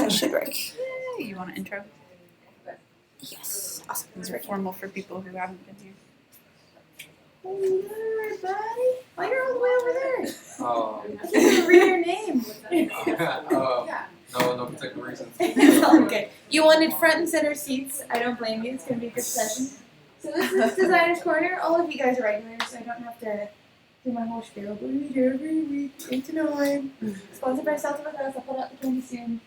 That should work. You want an intro? Yes. Awesome. These are formal for people who haven't been here. Hello, everybody. Why you're all the way over there? Oh. I can't even read your name. No particular reason. Okay. You wanted front and center seats. I don't blame you. It's going to be a good session. So this is Designer's Corner. All of you guys are regulars, so I don't have to do my whole spiel. But we do every week, 8 to 9. Sponsored by South of Us. I'll put out the candy soon.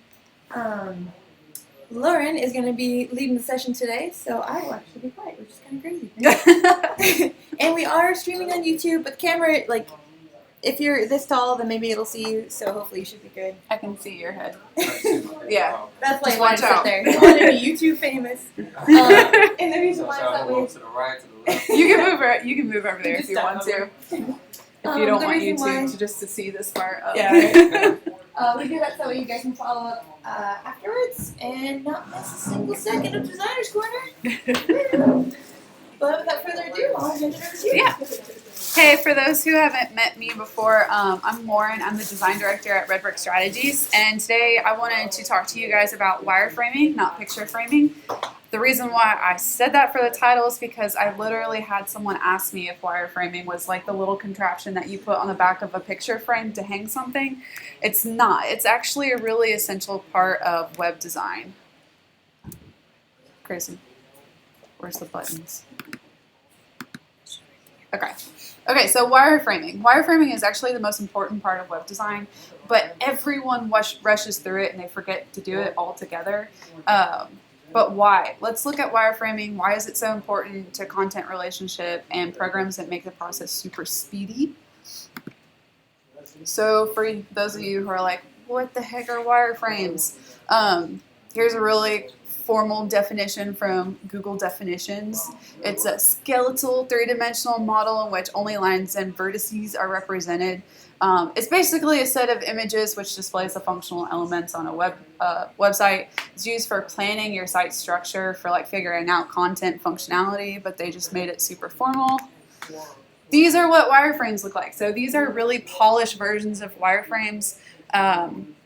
Lauren is going to be leading the session today, so I will actually be quiet, which is kind of crazy. And we are streaming on YouTube, but the camera, like, if you're this tall, then maybe it'll see you, so hopefully you should be good. I can see your head. Yeah. That's why Just I wanted watch to sit out. there. I wanted to be YouTube famous. And the reason So why is I'll that go way. to the right, to the left. You can move over there if you want to. If you don't the want reason YouTube why- to just to see this part up. Yeah, right. We do that so you guys can follow up afterwards and not miss a single second of Designer's Corner. But without further ado, I'll hand it over to you. Yeah. Hey, for those who haven't met me before, I'm Lauren. I'm the design director at Red Brick Strategies, and today I wanted to talk to you guys about wireframing, not picture framing. The reason why I said that for the title is because I literally had someone ask me if wireframing was like the little contraption that you put on the back of a picture frame to hang something. It's not. It's actually a really essential part of web design. Grayson, where's the buttons? Okay, so wireframing. Wireframing is actually the most important part of web design, but everyone rushes through it and they forget to do it all together. But why? Let's look at wireframing. Why is it so important to content relationship and programs that make the process super speedy? So for those of you who are like, what the heck are wireframes? Here's a really formal definition from Google Definitions. It's a skeletal three-dimensional model in which only lines and vertices are represented. It's basically a set of images which displays the functional elements on a website. It's used for planning your site structure, for like figuring out content functionality, but they just made it super formal. These are what wireframes look like. So these are really polished versions of wireframes.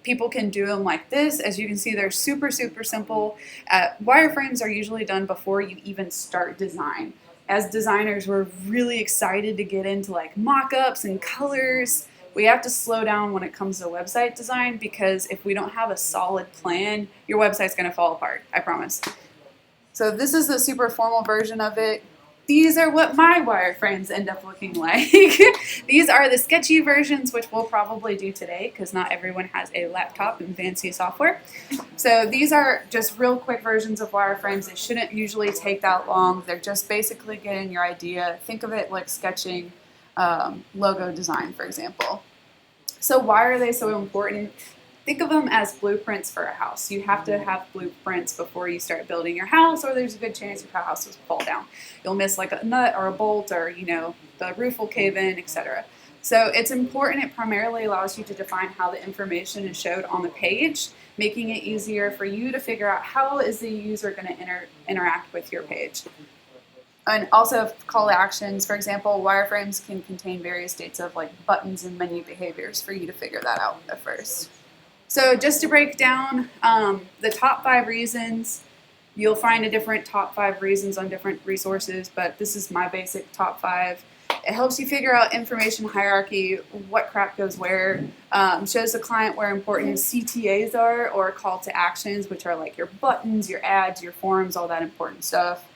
People can do them like this. As you can see, they're super, super simple. Wireframes are usually done before you even start design. As designers, we're really excited to get into like mock-ups and colors. We have to slow down when it comes to website design because if we don't have a solid plan, your website's going to fall apart, I promise. So this is the super formal version of it. These are what my wireframes end up looking like. These are the sketchy versions, which we'll probably do today because not everyone has a laptop and fancy software. So these are just real quick versions of wireframes. They shouldn't usually take that long. They're just basically getting your idea. Think of it like sketching logo design, for example. So why are they so important? Think of them as blueprints for a house. You have to have blueprints before you start building your house, or there's a good chance your house will fall down. You'll miss like a nut or a bolt, or the roof will cave in, etc. So it's important. It primarily allows you to define how the information is showed on the page, making it easier for you to figure out how is the user going to interact with your page. And also call to actions. For example, wireframes can contain various states of like buttons and menu behaviors for you to figure that out at first. So just to break down the top 5 reasons, you'll find a different top 5 reasons on different resources, but this is my basic top 5. It helps you figure out information hierarchy, what crap goes where, shows the client where important CTAs are, or call to actions, which are like your buttons, your ads, your forms, all that important stuff.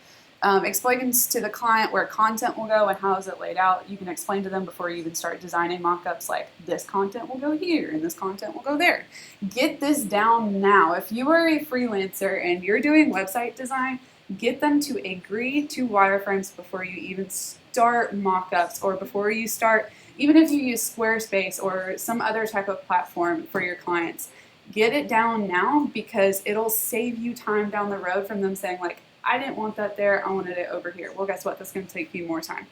Explains to the client where content will go and how is it laid out. You can explain to them before you even start designing mock-ups like this content will go here and this content will go there. Get this down now. If you are a freelancer and you're doing website design, get them to agree to wireframes before you even start mock-ups, or before you start, even if you use Squarespace or some other type of platform for your clients. Get it down now because it'll save you time down the road from them saying like, I didn't want that there, I wanted it over here. Well, guess what? That's going to take you more time.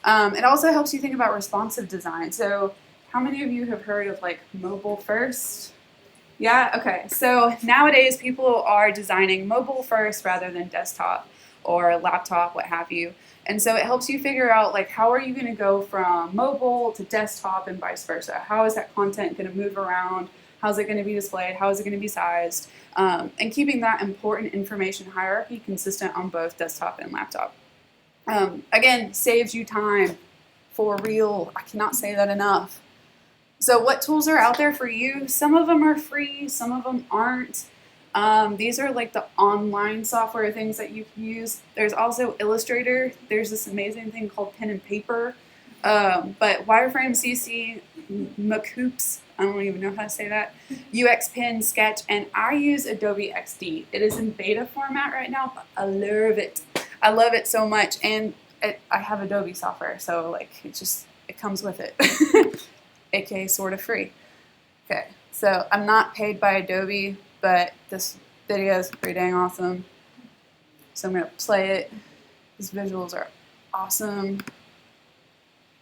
It also helps you think about responsive design. So how many of you have heard of like mobile first? Yeah, okay. So nowadays people are designing mobile first rather than desktop or laptop, what have you. And so it helps you figure out like how are you going to go from mobile to desktop and vice versa? How is that content going to move around? how's it going to be displayed, how is it going to be sized, and keeping that important information hierarchy consistent on both desktop and laptop. Again, saves you time, for real. I cannot say that enough. So what tools are out there for you? Some of them are free, some of them aren't. These are like the online software things that you can use. There's also Illustrator. There's this amazing thing called pen and paper. But Wireframe, CC, Macoops, I don't even know how to say that, UX Pen, Sketch, and I use Adobe XD. It is in beta format right now, but I love it. I love it so much, and I have Adobe software, so like it comes with it, aka sort of free. Okay, so I'm not paid by Adobe, but this video is pretty dang awesome, so I'm gonna play it. These visuals are awesome,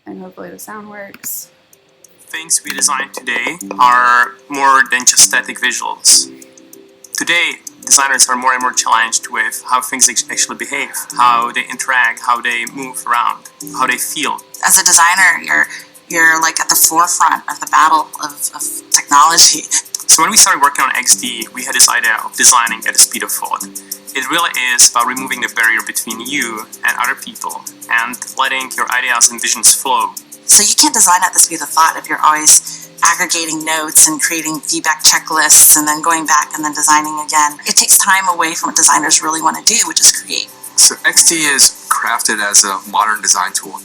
and hopefully the sound works. Things we design today are more than just static visuals. Today, designers are more and more challenged with how things actually behave, how they interact, how they move around, how they feel. As a designer, you're like at the forefront of the battle of technology. So when we started working on XD, we had this idea of designing at the speed of thought. It really is about removing the barrier between you and other people and letting your ideas and visions flow. So you can't design at the speed of thought if you're always aggregating notes and creating feedback checklists and then going back and then designing again. It takes time away from what designers really want to do, which is create. So XD is crafted as a modern design tool.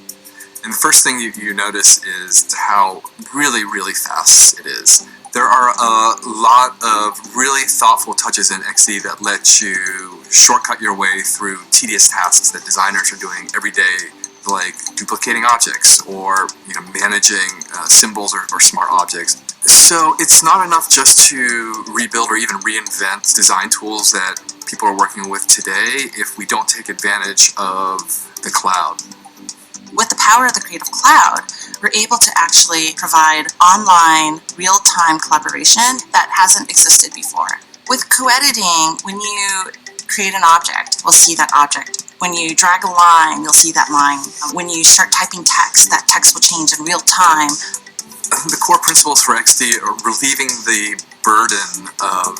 And the first thing you notice is how really, really fast it is. There are a lot of really thoughtful touches in XD that let you shortcut your way through tedious tasks that designers are doing every day, like duplicating objects or managing symbols or smart objects. So it's not enough just to rebuild or even reinvent design tools that people are working with today if we don't take advantage of the cloud. With the power of the Creative Cloud, we're able to actually provide online, real-time collaboration that hasn't existed before. With co-editing, when you create an object, we'll see that object. When you drag a line, you'll see that line. When you start typing text, that text will change in real time. The core principles for XD are relieving the burden of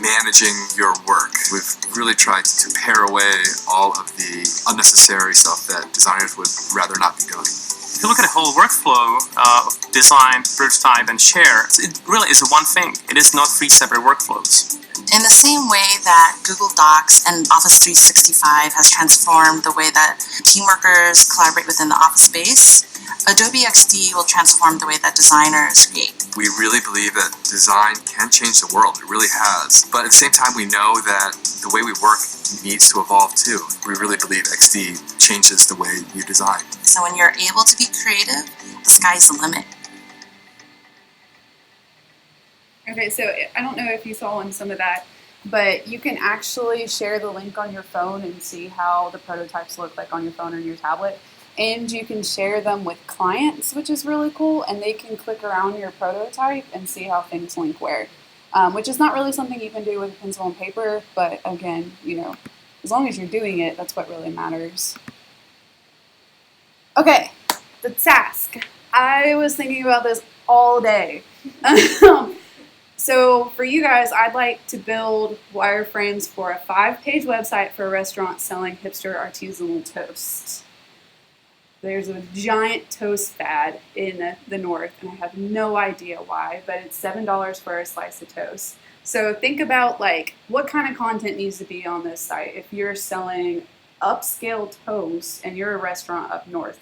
managing your work. We've really tried to pare away all of the unnecessary stuff that designers would rather not be doing. If you look at the whole workflow of design, prototype, and share, it really is one thing. It is not three separate workflows. In the same way that Google Docs and Office 365 has transformed the way that team workers collaborate within the office space, Adobe XD will transform the way that designers create. We really believe that design can change the world. It really has. But at the same time, we know that the way we work needs to evolve too. We really believe XD changes the way you design. So when you're able to be creative, the sky's the limit. Okay, so I don't know if you saw in some of that, but you can actually share the link on your phone and see how the prototypes look like on your phone or your tablet. And you can share them with clients, which is really cool, and they can click around your prototype and see how things link where, which is not really something you can do with a pencil and paper, but again, as long as you're doing it, that's what really matters. Okay, the task. I was thinking about this all day. So for you guys, I'd like to build wireframes for a 5-page website for a restaurant selling hipster artisanal toast. There's a giant toast fad in the north, and I have no idea why, but it's $7 for a slice of toast. So think about what kind of content needs to be on this site. If you're selling upscale toast and you're a restaurant up north,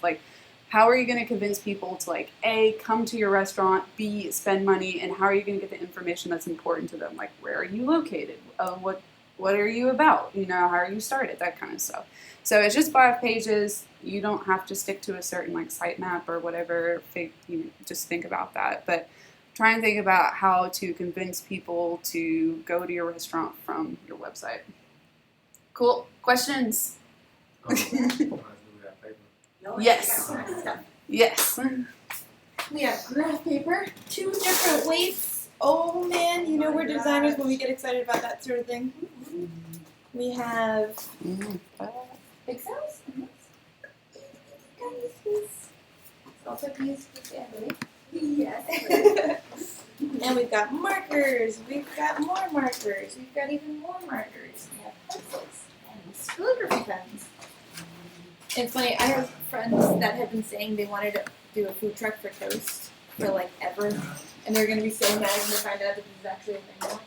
how are you going to convince people to A, come to your restaurant, B, spend money, and how are you going to get the information that's important to them? Where are you located? What are you about? How are you started? That kind of stuff. So it's just 5 pages. You don't have to stick to a certain sitemap or whatever. Just think about that. But try and think about how to convince people to go to your restaurant from your website. Cool. Questions? Yes. Yes. We have graph paper, 2 different weights. Oh man, we're designers when we get excited about that sort of thing. We have pixels. Also these for family. Yes. And we've got markers, we've got more markers, we've got even more markers. We have pencils and calligraphy pens. It's funny, I have friends that have been saying they wanted to do a food truck for toast for like ever, and they're gonna be so mad when they find out that this is actually a thing now.